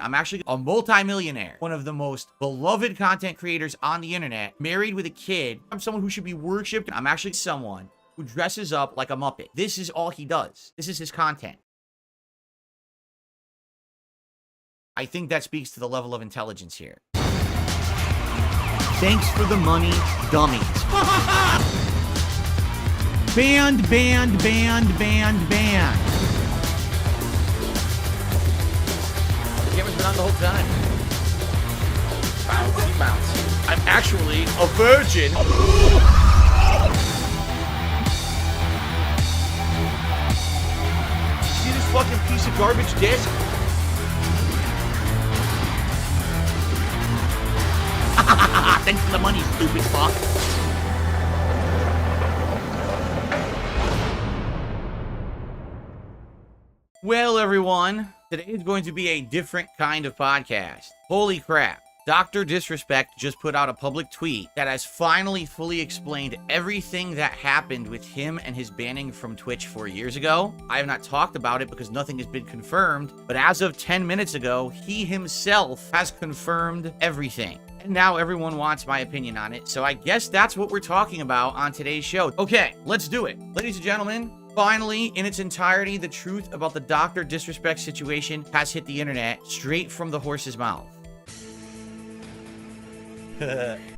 I'm actually a multimillionaire, one of the most beloved content creators on the internet, married with a kid. I'm someone who should be worshipped. I'm actually someone who dresses up like a Muppet. This is all he does. This is his content. I think that speaks to the level of intelligence here. Thanks for the money, dummies. Banned, banned, banned, banned, banned. The camera's been on the whole time. Bouncy, bouncy. I'm actually a virgin. See this fucking piece of garbage disc? Thanks for the money, stupid fuck. Well, everyone, today is going to be a different kind of podcast. Holy crap. Dr. Disrespect just put out a public tweet that has finally fully explained everything that happened with him and his banning from Twitch 4 years ago. I have not talked about it because nothing has been confirmed, but as of 10 minutes ago, he himself has confirmed everything. And now everyone wants my opinion on it, so I guess that's what we're talking about on today's show. Okay, let's do it. Ladies and gentlemen, finally, in its entirety, the truth about the Dr. Disrespect situation has hit the internet straight from the horse's mouth.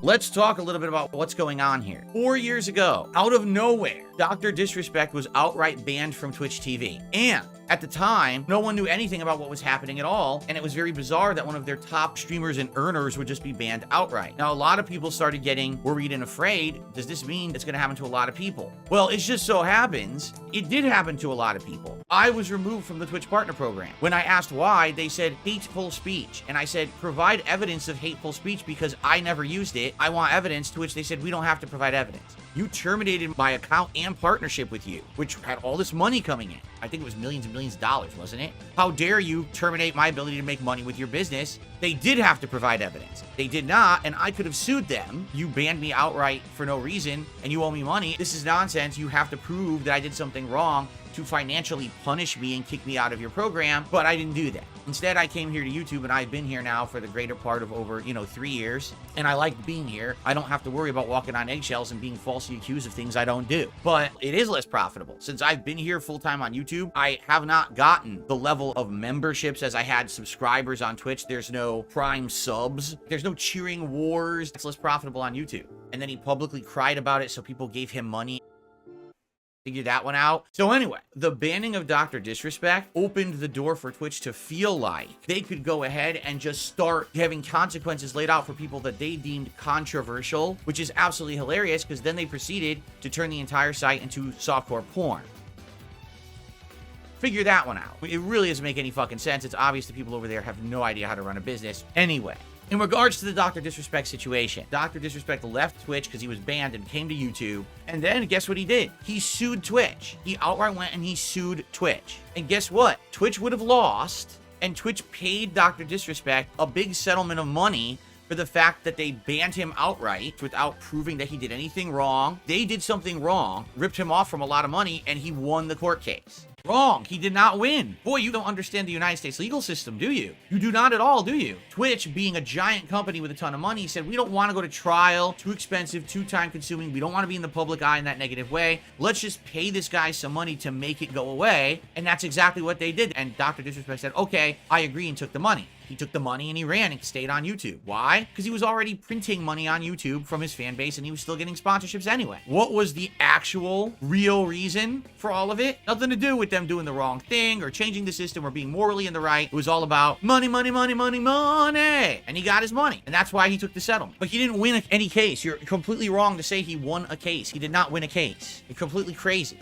Let's talk a little bit about what's going on here. 4 years ago, out of nowhere, Dr. Disrespect was outright banned from Twitch TV. And at the time, no one knew anything about what was happening at all, and it was very bizarre that one of their top streamers and earners would just be banned outright. Now, a lot of people started getting worried and afraid. Does this mean it's going to happen to a lot of people? Well, it just so happens it did happen to a lot of people. I was removed from the Twitch Partner Program. When I asked why, they said hateful speech. And I said, provide evidence of hateful speech because I never used it. I want evidence, to which they said, we don't have to provide evidence. You terminated my account and partnership with you, which had all this money coming in. I think it was millions and millions of dollars, wasn't it? How dare you terminate my ability to make money with your business? They did have to provide evidence. They did not, and I could have sued them. You banned me outright for no reason, and you owe me money. This is nonsense. You have to prove that I did something wrong to financially punish me and kick me out of your program, but I didn't do that. Instead, I came here to YouTube, and I've been here now for the greater part of over, 3 years, and I like being here. I don't have to worry about walking on eggshells and being falsely accused of things I don't do, but it is less profitable. Since I've been here full-time on YouTube, I have not gotten the level of memberships as I had subscribers on Twitch. There's no Prime subs. There's no cheering wars. It's less profitable on YouTube. And then he publicly cried about it, so people gave him money. Figure that one out. So anyway, the banning of Dr. Disrespect opened the door for Twitch to feel like they could go ahead and just start having consequences laid out for people that they deemed controversial, which is absolutely hilarious because then they proceeded to turn the entire site into softcore porn. Figure that one out. It really doesn't make any fucking sense. It's obvious the people over there have no idea how to run a business. Anyway, in regards to the Dr. Disrespect situation, Dr. Disrespect left Twitch because he was banned and came to YouTube. And then guess what he did? He sued Twitch. He outright went and he sued Twitch. And guess what? Twitch would have lost, and Twitch paid Dr. Disrespect a big settlement of money for the fact that they banned him outright without proving that he did anything wrong. They did something wrong, ripped him off from a lot of money, and he won the court case. Wrong. He did not win. Boy, you don't understand the United States legal system, do you? You do not at all, do you? Twitch, being a giant company with a ton of money, said, we don't want to go to trial. Too expensive, too time consuming. We don't want to be in the public eye in that negative way. Let's just pay this guy some money to make it go away. And that's exactly what they did. And Dr. Disrespect said, okay, I agree, and took the money. He took the money and he ran and stayed on YouTube. Why? Because he was already printing money on YouTube from his fan base and he was still getting sponsorships anyway. What was the actual real reason for all of it? Nothing to do with them doing the wrong thing or changing the system or being morally in the right. It was all about money, money, money, money, money. And he got his money. And that's why he took the settlement. But he didn't win any case. You're completely wrong to say he won a case. He did not win a case. You're completely crazy.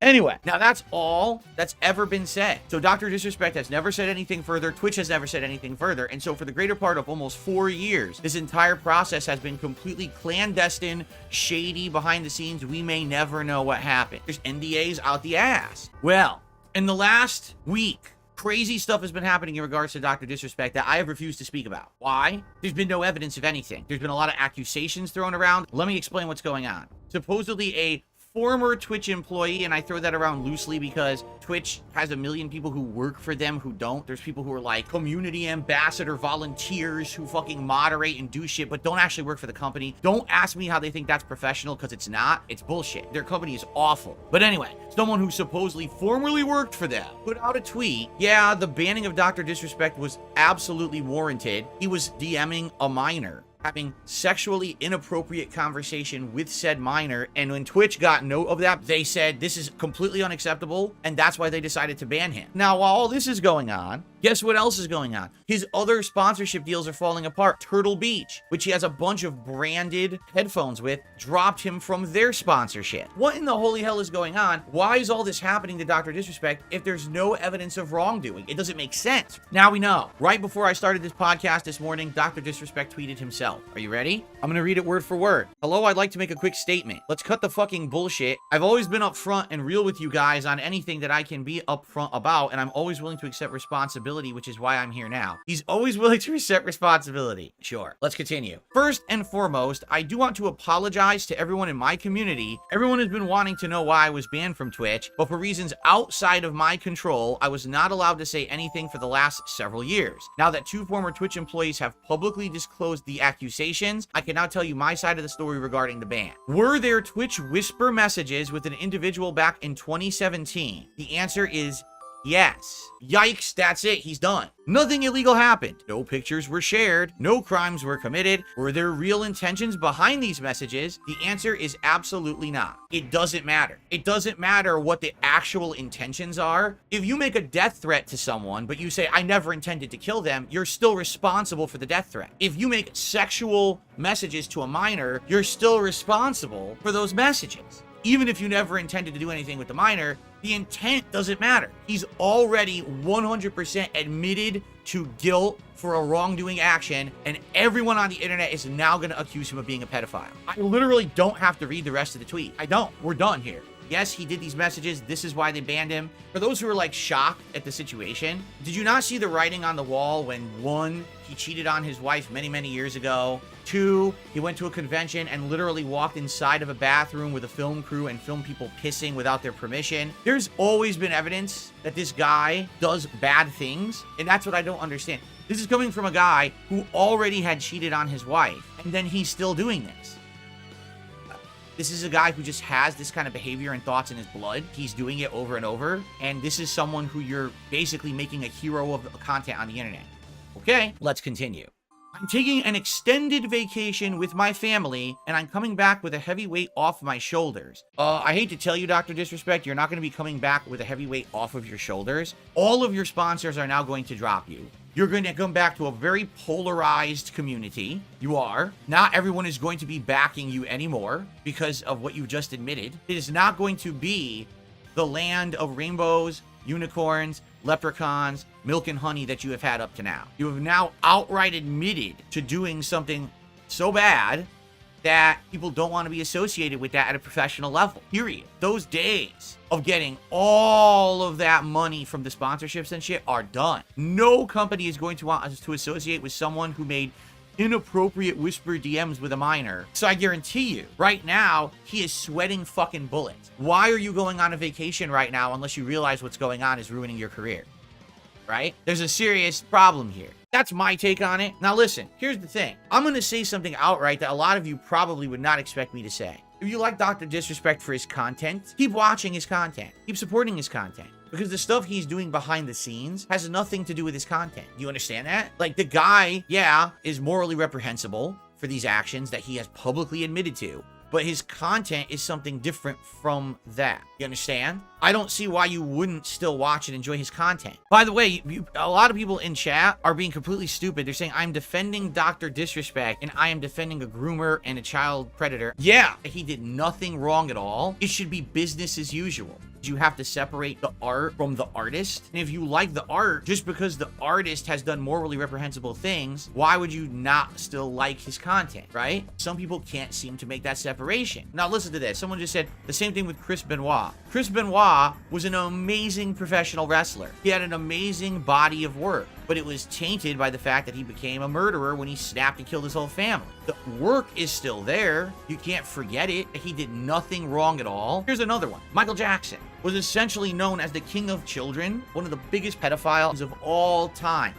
Anyway, now that's all that's ever been said. So Dr. Disrespect has never said anything further. Twitch has never said anything further. And so for the greater part of almost 4 years, this entire process has been completely clandestine, shady, behind the scenes. We may never know what happened. There's NDAs out the ass. Well, in the last week, crazy stuff has been happening in regards to Dr. Disrespect that I have refused to speak about. Why? There's been no evidence of anything. There's been a lot of accusations thrown around. Let me explain what's going on. Supposedly a former Twitch employee, and I throw that around loosely because Twitch has a million people who work for them who don't. There's people who are like community ambassador volunteers who fucking moderate and do shit, but don't actually work for the company. Don't ask me how they think that's professional, because it's not. It's bullshit. Their company is awful. But anyway, someone who supposedly formerly worked for them put out a tweet. Yeah, the banning of Dr. Disrespect was absolutely warranted. He was DMing a minor, having sexually inappropriate conversation with said minor, and when Twitch got note of that, they said this is completely unacceptable, and that's why they decided to ban him. Now, while all this is going on, guess what else is going on? His other sponsorship deals are falling apart. Turtle Beach, which he has a bunch of branded headphones with, dropped him from their sponsorship. What in the holy hell is going on? Why is all this happening to Dr. Disrespect if there's no evidence of wrongdoing? It doesn't make sense. Now we know. Right before I started this podcast this morning, Dr. Disrespect tweeted himself. Are you ready? I'm gonna read it word for word. Hello, I'd like to make a quick statement. Let's cut the fucking bullshit. I've always been upfront and real with you guys on anything that I can be upfront about, and I'm always willing to accept responsibility, which is why I'm here now. He's always willing to accept responsibility. Sure. Let's continue. First and foremost, I do want to apologize to everyone in my community. Everyone has been wanting to know why I was banned from Twitch, but for reasons outside of my control, I was not allowed to say anything for the last several years. Now that 2 former Twitch employees have publicly disclosed the accusations, I can now tell you my side of the story regarding the ban. Were there Twitch whisper messages with an individual back in 2017? The answer is yes. Yikes, that's it. He's done. Nothing illegal happened. No pictures were shared. No crimes were committed. Were there real intentions behind these messages? The answer is absolutely not. It doesn't matter. It doesn't matter what the actual intentions are. If you make a death threat to someone, but you say, I never intended to kill them, you're still responsible for the death threat. If you make sexual messages to a minor, you're still responsible for those messages. Even if you never intended to do anything with the minor, the intent doesn't matter. He's already 100% admitted to guilt for a wrongdoing action, and everyone on the internet is now going to accuse him of being a pedophile. I literally don't have to read the rest of the tweet. I don't. We're done here. Yes, he did these messages. This is why they banned him. For those who are like shocked at the situation, did you not see the writing on the wall when 1, he cheated on his wife many, many years ago. 2, he went to a convention and literally walked inside of a bathroom with a film crew and filmed people pissing without their permission. There's always been evidence that this guy does bad things, and that's what I don't understand. This is coming from a guy who already had cheated on his wife, and then he's still doing this. This is a guy who just has this kind of behavior and thoughts in his blood. He's doing it over and over, and this is someone who you're basically making a hero of content on the internet. Okay, let's continue. I'm taking an extended vacation with my family, and I'm coming back with a heavy weight off my shoulders. I hate to tell you, Dr. Disrespect, you're not going to be coming back with a heavy weight off of your shoulders. All of your sponsors are now going to drop you. You're going to come back to a very polarized community. You are. Not everyone is going to be backing you anymore because of what you just admitted. It is not going to be the land of rainbows, unicorns, leprechauns, milk and honey that you have had up to now. You have now outright admitted to doing something so bad that people don't want to be associated with that at a professional level, period. Those days of getting all of that money from the sponsorships and shit are done. No company is going to want us to associate with someone who made inappropriate whisper DMs with a minor. So I guarantee you, right now, he is sweating fucking bullets. Why are you going on a vacation right now unless you realize what's going on is ruining your career? Right? There's a serious problem here. That's my take on it. Now listen, here's the thing. I'm going to say something outright that a lot of you probably would not expect me to say. If you like Dr. Disrespect for his content, keep watching his content. Keep supporting his content. Because the stuff he's doing behind the scenes has nothing to do with his content. Do you understand that? Like, the guy, yeah, is morally reprehensible for these actions that he has publicly admitted to. But his content is something different from that. You understand? I don't see why you wouldn't still watch and enjoy his content. By the way, a lot of people in chat are being completely stupid. They're saying, I'm defending Dr. Disrespect and I am defending a groomer and a child predator. Yeah, he did nothing wrong at all. It should be business as usual. You have to separate the art from the artist. And if you like the art, just because the artist has done morally reprehensible things, why would you not still like his content, right? Some people can't seem to make that separation. Now listen to this. Someone just said the same thing with Chris Benoit. Chris Benoit was an amazing professional wrestler. He had an amazing body of work. but it was tainted by the fact that he became a murderer when he snapped and killed his whole family. The work is still there. You can't forget it. He did nothing wrong at all. Here's another one. Michael Jackson was essentially known as the king of children, one of the biggest pedophiles of all time.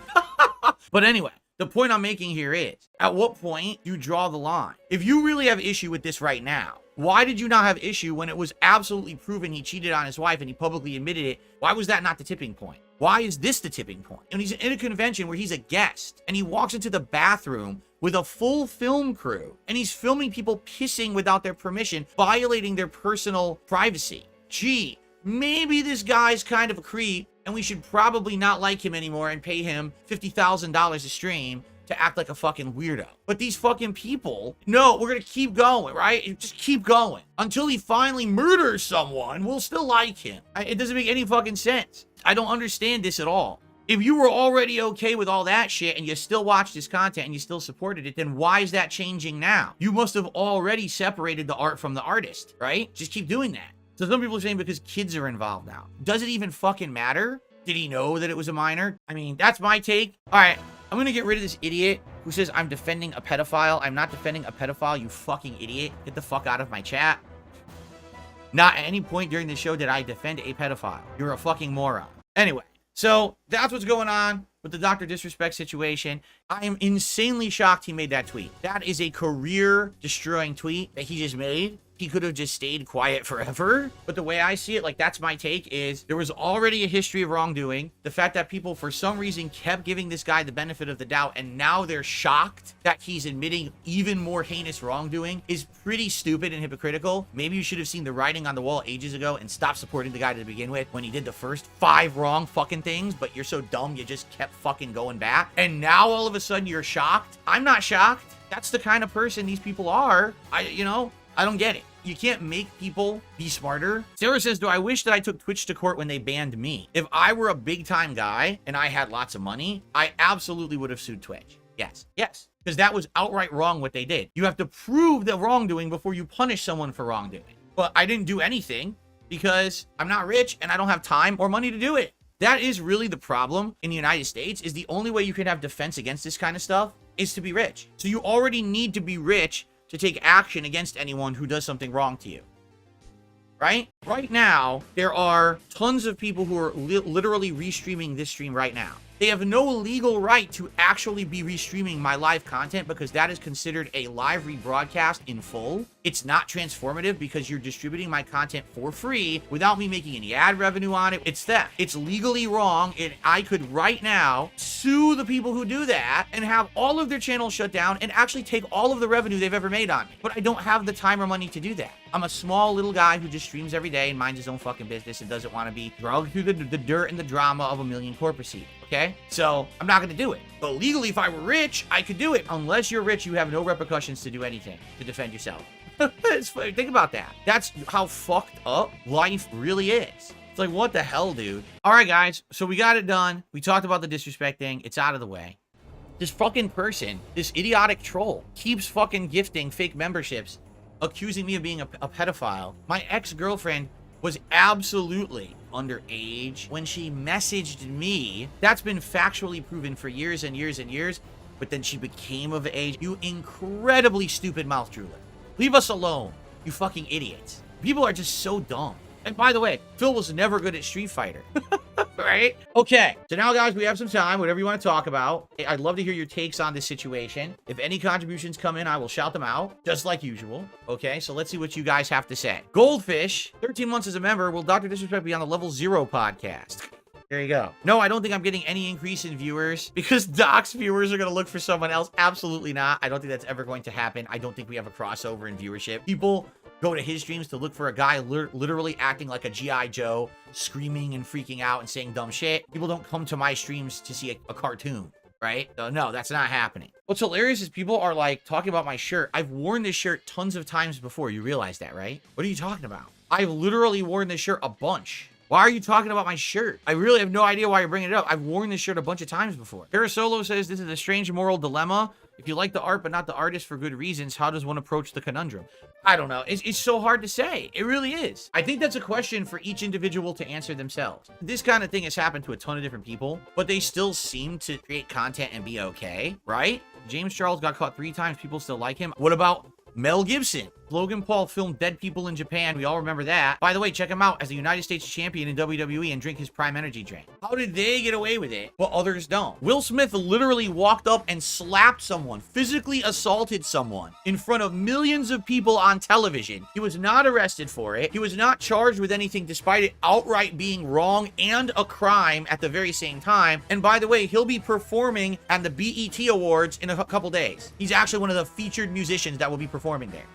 But anyway, the point I'm making here is, at what point do you draw the line? If you really have issue with this right now, why did you not have issue when it was absolutely proven he cheated on his wife and he publicly admitted it? Why was that not the tipping point? Why is this the tipping point? And he's in a convention where he's a guest and he walks into the bathroom with a full film crew and he's filming people pissing without their permission, violating their personal privacy. Gee, maybe this guy's kind of a creep and we should probably not like him anymore and pay him $50,000 a stream to act like a fucking weirdo. But these fucking people, no, we're gonna keep going, right? Just keep going. Until he finally murders someone, we'll still like him. It doesn't make any fucking sense. I don't understand this at all. If you were already okay with all that shit and you still watched his content and you still supported it, then why is that changing now? You must have already separated the art from the artist, right? Just keep doing that. So some people are saying because kids are involved now. Does it even fucking matter? Did he know that it was a minor? I mean, that's my take. All right, I'm gonna get rid of this idiot who says I'm defending a pedophile. I'm not defending a pedophile, you fucking idiot. Get the fuck out of my chat. Not at any point during the show did I defend a pedophile. You're a fucking moron. Anyway, so that's what's going on with the Dr. Disrespect situation. I am insanely shocked he made that tweet. That is a career-destroying tweet that he just made. He could have just stayed quiet forever. But the way I see it, like, that's my take, is there was already a history of wrongdoing. The fact that people, for some reason, kept giving this guy the benefit of the doubt, and now they're shocked that he's admitting even more heinous wrongdoing is pretty stupid and hypocritical. Maybe you should have seen the writing on the wall ages ago and stopped supporting the guy to begin with when he did the first 5 wrong fucking things, but you're so dumb you just kept fucking going back. And now all of a sudden you're shocked? I'm not shocked. That's the kind of person these people are. I don't get it. You can't make people be smarter. Sarah says, do I wish that I took Twitch to court when they banned me? If I were a big time guy and I had lots of money, I absolutely would have sued Twitch. Yes. Because that was outright wrong what they did. You have to prove the wrongdoing before you punish someone for wrongdoing. But I didn't do anything because I'm not rich and I don't have time or money to do it. That is really the problem in the United States, is the only way you can have defense against this kind of stuff is to be rich. So you already need to be rich to take action against anyone who does something wrong to you, right? Right now, there are tons of people who are literally restreaming this stream right now. They have no legal right to actually be restreaming my live content because that is considered a live rebroadcast in full. It's not transformative because you're distributing my content for free without me making any ad revenue on it. It's theft. It's legally wrong, and I could right now sue the people who do that and have all of their channels shut down and actually take all of the revenue they've ever made on me. But I don't have the time or money to do that. I'm a small little guy who just streams every day and minds his own fucking business and doesn't want to be dragged through the dirt and the drama of a million court proceedings. Okay? So I'm not going to do it. But legally, if I were rich, I could do it. Unless you're rich, you have no repercussions to do anything to defend yourself. Think about that. That's how fucked up life really is. It's like, what the hell, dude? All right, guys. So we got it done. We talked about the disrespect thing. It's out of the way. This fucking person, this idiotic troll, keeps fucking gifting fake memberships, accusing me of being a pedophile. My ex-girlfriend was absolutely underage when she messaged me. That's been factually proven for years and years and years, but then she became of age. You incredibly stupid mouth drooler. Leave us alone, you fucking idiots. People are just so dumb. And by the way, Phil was never good at Street Fighter. Right? Okay, so now, guys, we have some time, whatever you want to talk about. I'd love to hear your takes on this situation. If any contributions come in, I will shout them out, just like usual. Okay, so let's see what you guys have to say. Goldfish, 13 months as a member. Will Dr. Disrespect be on the Level 0 podcast? There you go. No, I don't think I'm getting any increase in viewers because Doc's viewers are going to look for someone else. Absolutely not. I don't think that's ever going to happen. I don't think we have a crossover in viewership. People go to his streams to look for a guy literally acting like a G.I. Joe, screaming and freaking out and saying dumb shit. People don't come to my streams to see a cartoon, right? So no, that's not happening. What's hilarious is people are like talking about my shirt. I've worn this shirt tons of times before. You realize that, right? What are you talking about? I've literally worn this shirt a bunch. Why are you talking about my shirt? I really have no idea why you're bringing it up. I've worn this shirt a bunch of times before. Parasolo says this is a strange moral dilemma. If you like the art but not the artist for good reasons, how does one approach the conundrum? I don't know. It's so hard to say. It really is. I think that's a question for each individual to answer themselves. This kind of thing has happened to a ton of different people, but they still seem to create content and be okay, right? James Charles got caught 3 times. People still like him. What about Mel Gibson? Logan Paul filmed dead people in Japan. We all remember that. By the way, check him out as a United States champion in WWE and drink his Prime Energy drink. How did they get away with it, but others don't? Will Smith literally walked up and slapped someone, physically assaulted someone in front of millions of people on television. He was not arrested for it. He was not charged with anything despite it outright being wrong and a crime at the very same time. And by the way, he'll be performing at the BET Awards in a couple days. He's actually one of the featured musicians that will be performing there.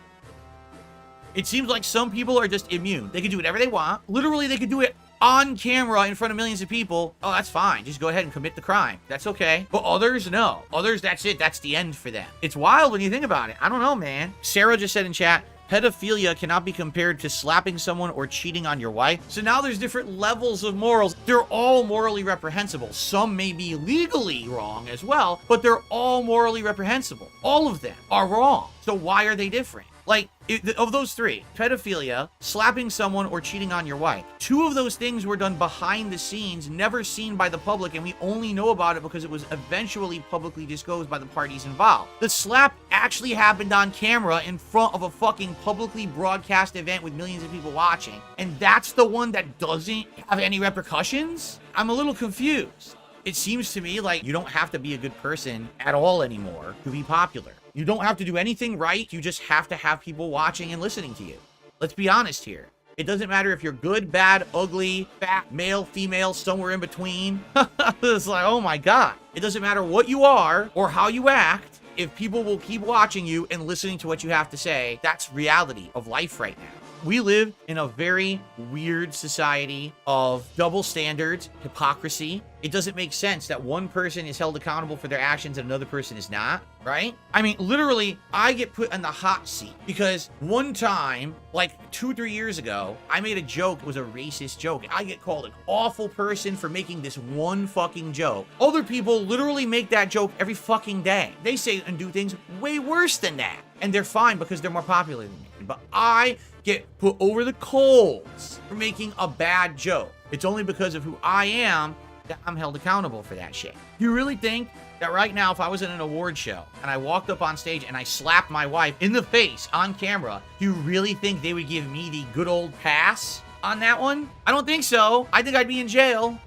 It seems like some people are just immune. They can do whatever they want. Literally, they could do it on camera in front of millions of people. Oh, that's fine. Just go ahead and commit the crime. That's okay. But others, no. Others, that's it. That's the end for them. It's wild when you think about it. I don't know, man. Sarah just said in chat, pedophilia cannot be compared to slapping someone or cheating on your wife. So now there's different levels of morals. They're all morally reprehensible. Some may be legally wrong as well, but they're all morally reprehensible. All of them are wrong. So why are they different? Like, of those 3, pedophilia, slapping someone, or cheating on your wife, 2 of those things were done behind the scenes, never seen by the public, and we only know about it because it was eventually publicly disclosed by the parties involved. The slap actually happened on camera in front of a fucking publicly broadcast event with millions of people watching, and that's the one that doesn't have any repercussions? I'm a little confused. It seems to me like you don't have to be a good person at all anymore to be popular. You don't have to do anything right. You just have to have people watching and listening to you. Let's be honest here. It doesn't matter if you're good, bad, ugly, fat, male, female, somewhere in between. It's like, oh my God. It doesn't matter what you are or how you act. If people will keep watching you and listening to what you have to say, that's reality of life right now. We live in a very weird society of double standards, hypocrisy. It doesn't make sense that one person is held accountable for their actions and another person is not, right? I mean, literally, I get put in the hot seat because one time, like 2-3 years ago, I made a joke. It was a racist joke. I get called an awful person for making this one fucking joke. Other people literally make that joke every fucking day. They say and do things way worse than that. And they're fine because they're more popular than me. But I get put over the coals for making a bad joke. It's only because of who I am that I'm held accountable for that shit. You really think that right now, if I was in an award show and I walked up on stage and I slapped my wife in the face on camera, do you really think they would give me the good old pass on that one? I don't think so. I think I'd be in jail.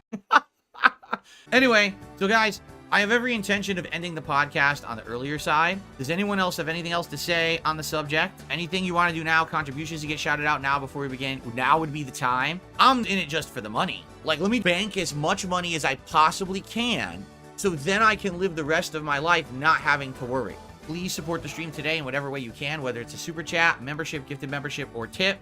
Anyway, so guys, I have every intention of ending the podcast on the earlier side. Does anyone else have anything else to say on the subject? Anything you want to do now? Contributions to get shouted out now before we begin? Now would be the time. I'm in it just for the money. Like, let me bank as much money as I possibly can so then I can live the rest of my life not having to worry. Please support the stream today in whatever way you can, whether it's a super chat, membership, gifted membership, or tip.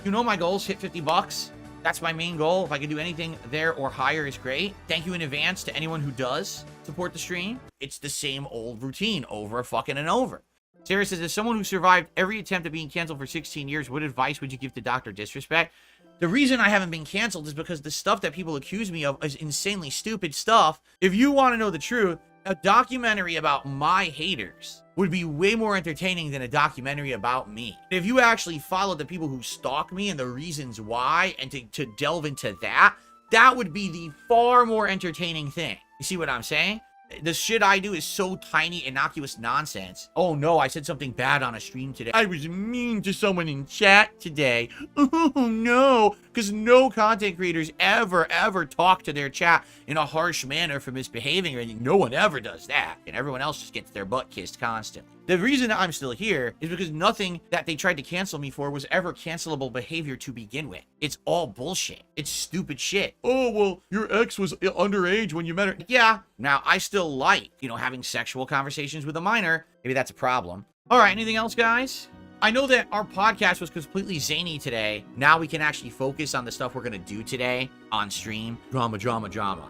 You know my goals, hit 50 bucks. That's my main goal. If I can do anything there or higher is great. Thank you in advance to anyone who does support the stream. It's the same old routine over fucking and over. Sarah says, as someone who survived every attempt at being canceled for 16 years, what advice would you give to Dr. Disrespect? The reason I haven't been canceled is because the stuff that people accuse me of is insanely stupid stuff. If you want to know the truth, a documentary about my haters would be way more entertaining than a documentary about me. If you actually followed the people who stalk me and the reasons why, and to delve into that, that would be the far more entertaining thing. You see what I'm saying? The shit I do is so tiny, innocuous nonsense. Oh no, I said something bad on a stream today. I was mean to someone in chat today. Oh no, because no content creators ever talk to their chat in a harsh manner for misbehaving or anything. No one ever does that. And everyone else just gets their butt kissed constantly. The reason I'm still here is because nothing that they tried to cancel me for was ever cancelable behavior to begin with. It's all bullshit. It's stupid shit. Oh, well, your ex was underage when you met her. Yeah. Now, I still like, having sexual conversations with a minor. Maybe that's a problem. All right. Anything else, guys? I know that our podcast was completely zany today. Now we can actually focus on the stuff we're going to do today on stream. Drama.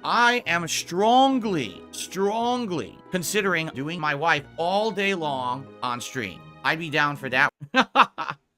I am strongly considering doing my wife all day long on stream. I'd be down for that.